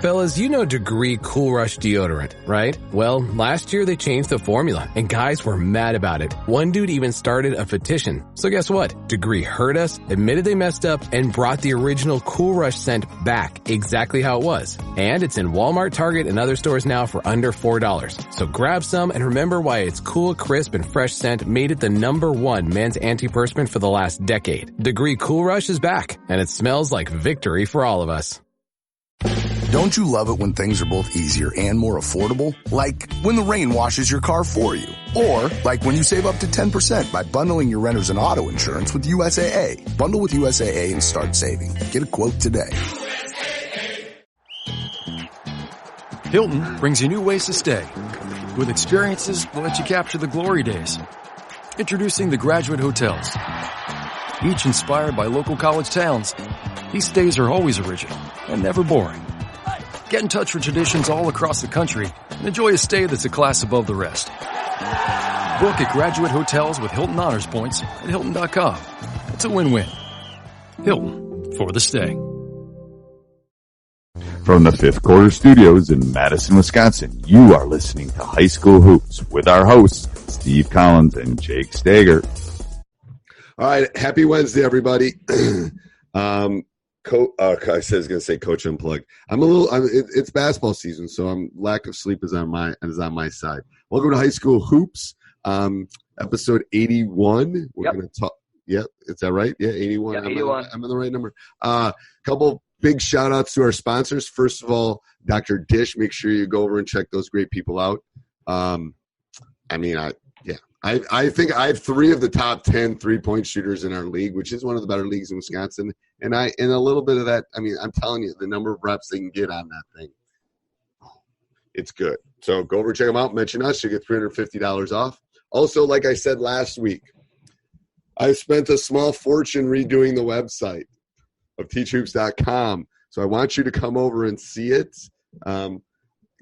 Fellas, you know Degree Cool Rush deodorant, right? Well, last year they changed the formula, and guys were mad about it. One dude even started a petition. So guess what? Degree heard us, admitted they messed up, and brought the original Cool Rush scent back exactly how it was. And it's in Walmart, Target, and other stores now for under $4. So grab some and remember why its cool, crisp, and fresh scent made it the #1 men's antiperspirant for the last decade. Degree Cool Rush is back, and it smells like victory for all of us. Don't you love it when things are both easier and more affordable? Like when the rain washes your car for you. Or like when you save up to 10% by bundling your renters and auto insurance with USAA. Bundle with USAA and start saving. Get a quote today. Hilton brings you new ways to stay. With experiences that let you capture the glory days. Introducing the Graduate Hotels. Each inspired by local college towns, these stays are always original and never boring. Get in touch with traditions all across the country and enjoy a stay that's a class above the rest. Book at Graduate Hotels with Hilton Honors Points at Hilton.com. It's a win-win. Hilton, for the stay. From the Fifth Quarter Studios in Madison, Wisconsin, you are listening to High School Hoops with our hosts, Steve Collins and Jake Steger. All right, happy Wednesday, everybody. I was going to say Coach Unplugged. It's basketball season, so lack of sleep is on my side. Welcome to High School Hoops, episode 81. We're going to talk. Yep, is that right? Yeah, 81. Yeah, 81. I'm in the right number. Couple big shout outs to our sponsors. First of all, Dr. Dish. Make sure you go over and check those great people out. I think I have 3 of the top 10 3-point shooters in our league, which is one of the better leagues in Wisconsin. And a little bit of that, I'm telling you, the number of reps they can get on that thing, it's good. So go over and check them out. Mention us. You get $350 off. Also, like I said last week, I spent a small fortune redoing the website of teachhoops.com. So I want you to come over and see it.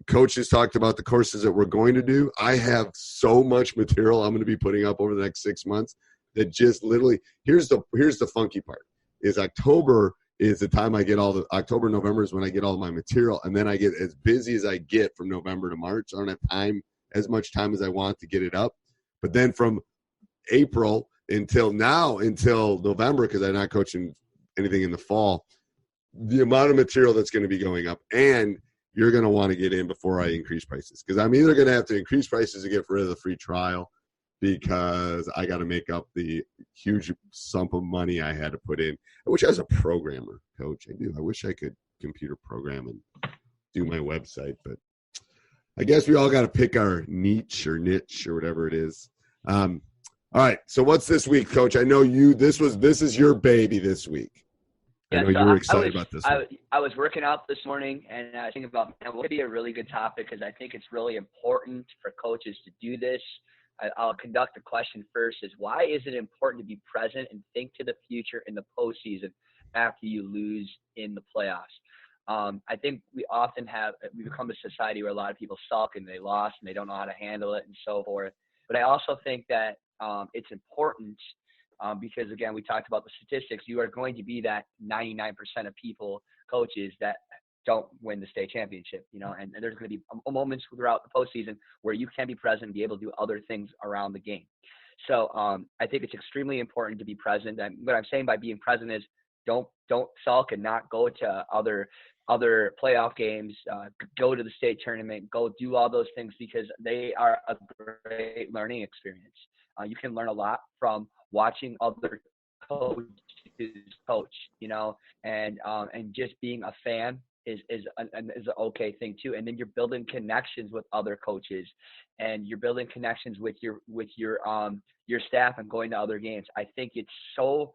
Coach has talked about the courses that we're going to do. I have so much material I'm going to be putting up over the next 6 months that just literally here's the funky part is October is the time I get October, November is when I get all my material. And then I get as busy as I get from November to March. I don't have as much time as I want to get it up. But then from April until November, because I'm not coaching anything in the fall, the amount of material that's going to be going up, and you're going to want to get in before I increase prices, because I'm either going to have to increase prices to get rid of the free trial because I got to make up the huge sum of money I had to put in. I wish I was a programmer, Coach. I do. I wish I could computer program and do my website, but I guess we all got to pick our niche or whatever it is. All right. So what's this week, Coach? I know this is your baby this week. I know you were excited about this one. I was working out this morning, and I was thinking about what would be a really good topic, because I think it's really important for coaches to do this. I'll conduct the question first is, why is it important to be present and think to the future in the postseason after you lose in the playoffs? I think we become a society where a lot of people sulk and they lost and they don't know how to handle it and so forth. But I also think that it's important because, again, we talked about the statistics. You are going to be that 99% of coaches that don't win the state championship, and there's going to be moments throughout the postseason where you can be present and be able to do other things around the game. So I think it's extremely important to be present. And what I'm saying by being present is don't sulk and not go to other playoff games, go to the state tournament, go do all those things, because they are a great learning experience. You can learn a lot from watching other coaches coach, and just being a fan is an okay thing too. And then you're building connections with other coaches, and you're building connections with your staff and going to other games. I think it's so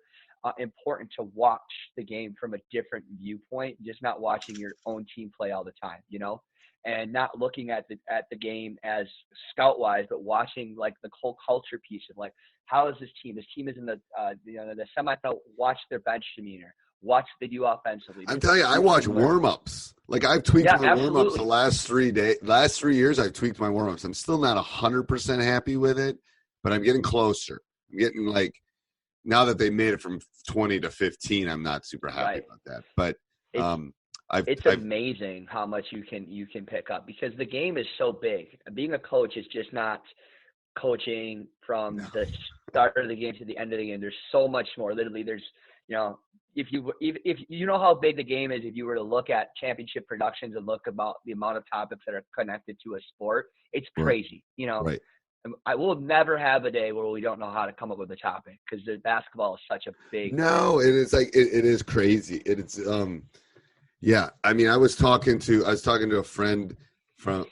important to watch the game from a different viewpoint, just not watching your own team play all the time, and not looking at the game as scout wise, but watching like the whole culture piece of like, how is this team? This team is in the semifinal. Watch their bench demeanor. Watch what they do offensively. I'm telling you, I watch warm-ups. Like, I've tweaked my warm-ups the last 3 years. I've tweaked my warm-ups. I'm still not 100% happy with it, but I'm getting closer. I'm getting now that they made it from 20 to 15, I'm not super happy about that. But It's amazing how much you can pick up because the game is so big. Being a coach is just not coaching from the start of the game to the end of the game. There's so much more. Literally, there's if you know how big the game is, if you were to look at championship productions and look about the amount of topics that are connected to a sport, it's crazy. Right. I will never have a day where we don't know how to come up with a topic because the basketball is such a big. No, and it's like it is crazy. It's yeah. I mean, I was talking to a friend from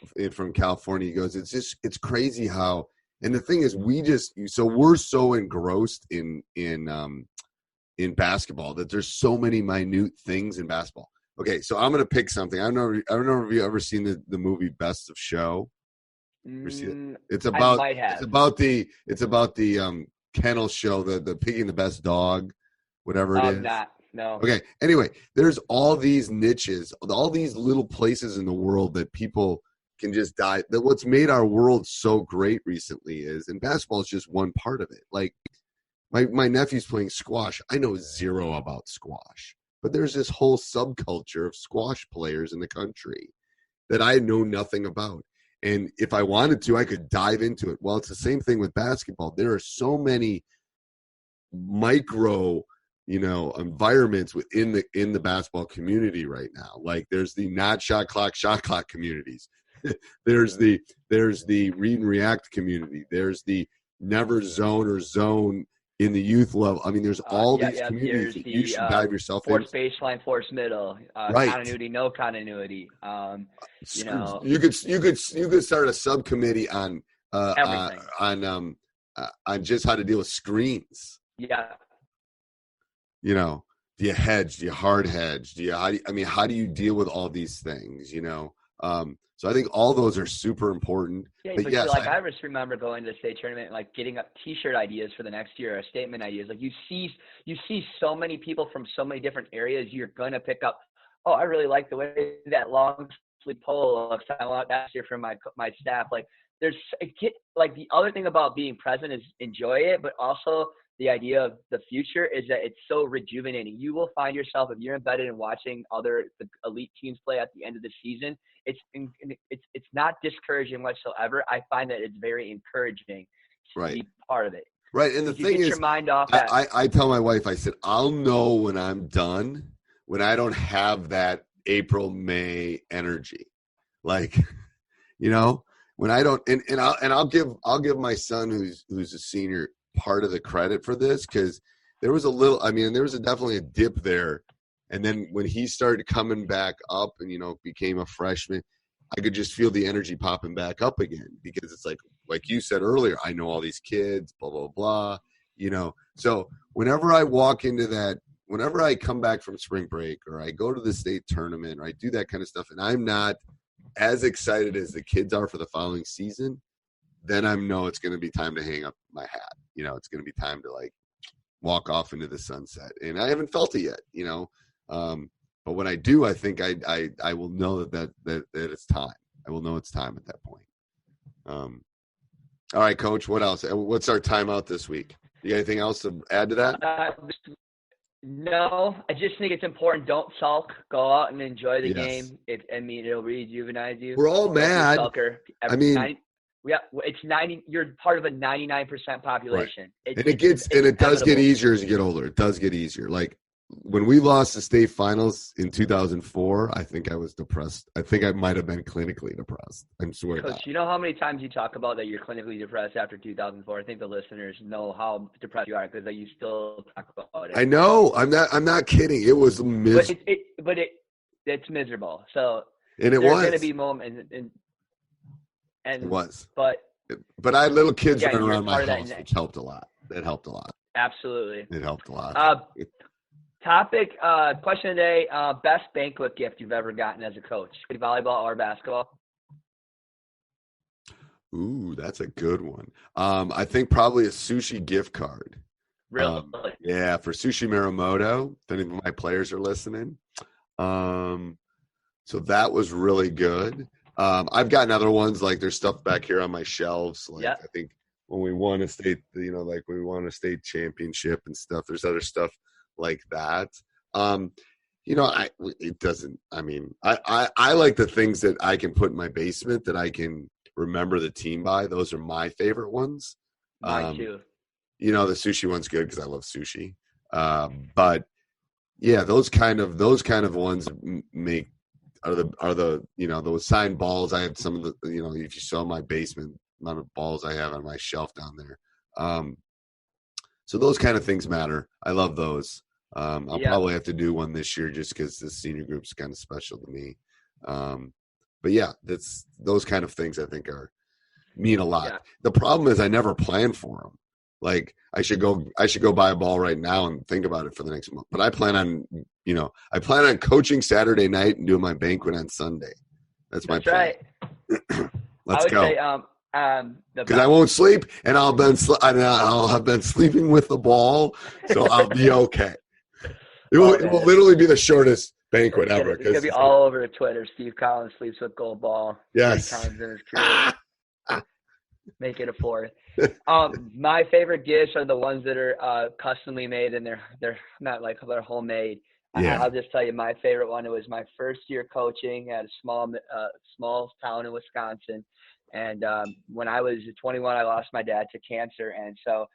California. He goes, it's crazy how. And the thing is, we're so engrossed in basketball that there's so many minute things in basketball. Okay, so I'm gonna pick something. I don't know if you've ever seen the movie Best of Show. It's about the kennel show, the picking the best dog, whatever it is. No. Okay. Anyway, there's all these niches, all these little places in the world that people can just dive. That what's made our world so great recently is, and basketball is just one part of it. Like my nephew's playing squash. I know zero about squash, but there's this whole subculture of squash players in the country that I know nothing about. And if I wanted to, I could dive into it. Well, it's the same thing with basketball. There are so many micro, environments within the basketball community right now. Like there's the not shot clock communities. there's the read and react community. There's the never zone or zone in the youth level. I mean, there's all these communities that you should dive yourself in. Force baseline, force middle, right. Continuity, no continuity. You could start a subcommittee on just how to deal with screens. Yeah. Do you hedge? Do you hard hedge? How do you deal with all these things? So I think all those are super important. Yeah, but yes, I just remember going to the state tournament, like getting up T-shirt ideas for the next year, or statement ideas. Like you see so many people from so many different areas. You're gonna pick up. Oh, I really like the way that long sleeve polo looks. I want that here for my staff. Like the other thing about being present is enjoy it, but also the idea of the future is that it's so rejuvenating. You will find yourself, if you're embedded in watching the elite teams play at the end of the season, it's not discouraging whatsoever. I find that it's very encouraging to be part of it. Right, and the thing is, your mind off I tell my wife, I said, I'll know when I'm done, when I don't have that April, May energy. Like, when I don't, and I'll give my son who's a senior part of the credit for this, because there was definitely a dip there, and then when he started coming back up and became a freshman, I could just feel the energy popping back up again, because it's like you said earlier, I know all these kids, blah blah blah, so whenever I walk into that, whenever I come back from spring break or I go to the state tournament or I do that kind of stuff and I'm not as excited as the kids are for the following season, then I know it's going to be time to hang up my hat. It's going to be time to walk off into the sunset. And I haven't felt it yet, but when I do, I think I will know that it's time. I will know it's time at that point. All right, Coach, what else? What's our timeout this week? You got anything else to add to that? No, I just think it's important. Don't sulk. Go out and enjoy the game. It'll rejuvenize you. We're all mad. It's 90. You're part of a 99% population. Right. It does get easier as you get older. It does get easier. Like when we lost the state finals in 2004, I think I was depressed. I think I might have been clinically depressed. I'm swear. Coach, you know how many times you talk about that you're clinically depressed after 2004? I think the listeners know how depressed you are because you still talk about it. I know. I'm not kidding. It was miserable. But it's miserable. So and it there's was going to be moments and it was. But I had little kids running around my house, which helped a lot. That helped a lot. Absolutely. It helped a lot. Question of the day, best banquet gift you've ever gotten as a coach, volleyball or basketball? Ooh, that's a good one. I think probably a sushi gift card. Really? Yeah, for Sushi Miramoto, if any of my players are listening. So that was really good. I've gotten other ones, like there's stuff back here on my shelves. I think when we won a state, we won a state championship and stuff, there's other stuff like that. It doesn't. I mean, I like the things that I can put in my basement that I can remember the team by. Those are my favorite ones. Mine too. The sushi one's good because I love sushi. But yeah, those kind of ones are the those signed balls. I have some of the if you saw my basement amount of balls I have on my shelf down there. So those kind of things matter. I love those. I'll probably have to do one this year just because the senior group's kind of special to me. But yeah, that's those kind of things I think mean a lot. Yeah. The problem is I never plan for them. Like I should go buy a ball right now and think about it for the next month. But I plan on coaching Saturday night and doing my banquet on Sunday. That's my plan. Right. Let's go. Say, because I won't sleep, and I'll have been sleeping with the ball, so I'll be okay. It will literally be the shortest banquet ever. It's gonna be all over Twitter. Steve Collins sleeps with gold ball. Yes. 3 times in his career. Make it a 4th. My favorite gifts are the ones that are customly made, and they're not like they're homemade. Yeah. I'll just tell you my favorite one. It was my first year coaching at a small town in Wisconsin. And when I was 21, I lost my dad to cancer. And so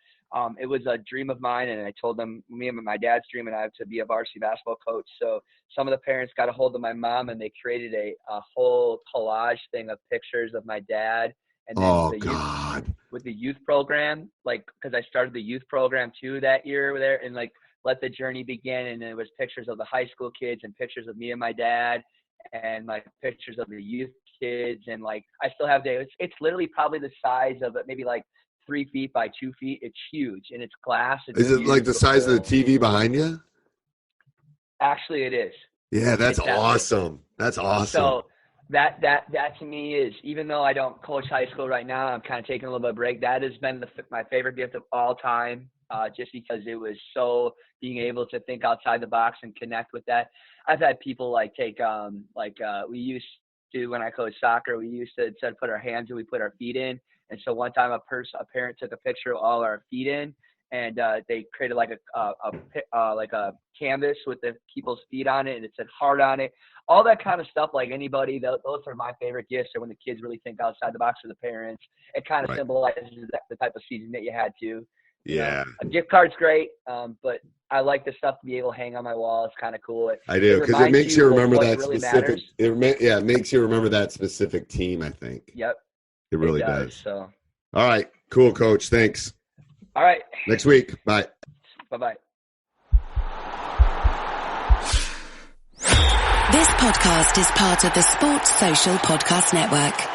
it was a dream of mine. And I told them, me and my dad's dream, and I have to be a varsity basketball coach. So some of the parents got a hold of my mom, and they created a whole collage thing of pictures of my dad. And then with the youth program, like, because I started the youth program too that year there, and like let the journey begin. And it was pictures of the high school kids and pictures of me and my dad, and like pictures of the youth kids. And like I still have it's literally probably the size of it, maybe like 3 feet by 2 feet. It's huge, and it's glass. Is it like the size of the TV behind you? Actually, it is. Yeah, that's awesome. That's awesome. So that to me is, even though I don't coach high school right now, I'm kind of taking a little bit of a break. That has been my favorite gift of all time, just because it was so being able to think outside the box and connect with that. I've had people like take we used to, when I coached soccer, we used to, instead of put our hands in, we put our feet in. And so one time a parent took a picture of all our feet in, and they created like a canvas with the people's feet on it, and it said heart on it. All that kind of stuff, like anybody, those are my favorite gifts. Or when the kids really think outside the box for the parents, it kind of symbolizes the type of season that you had too. Yeah. A gift card's great, but I like the stuff to be able to hang on my wall. It's kind of cool. I do, because it makes you remember that really specific. It makes you remember that specific team, I think. Yep. It really does. So. All right. Cool, Coach. Thanks. All right. Next week. Bye. Bye-bye. This podcast is part of the Sports Social Podcast Network.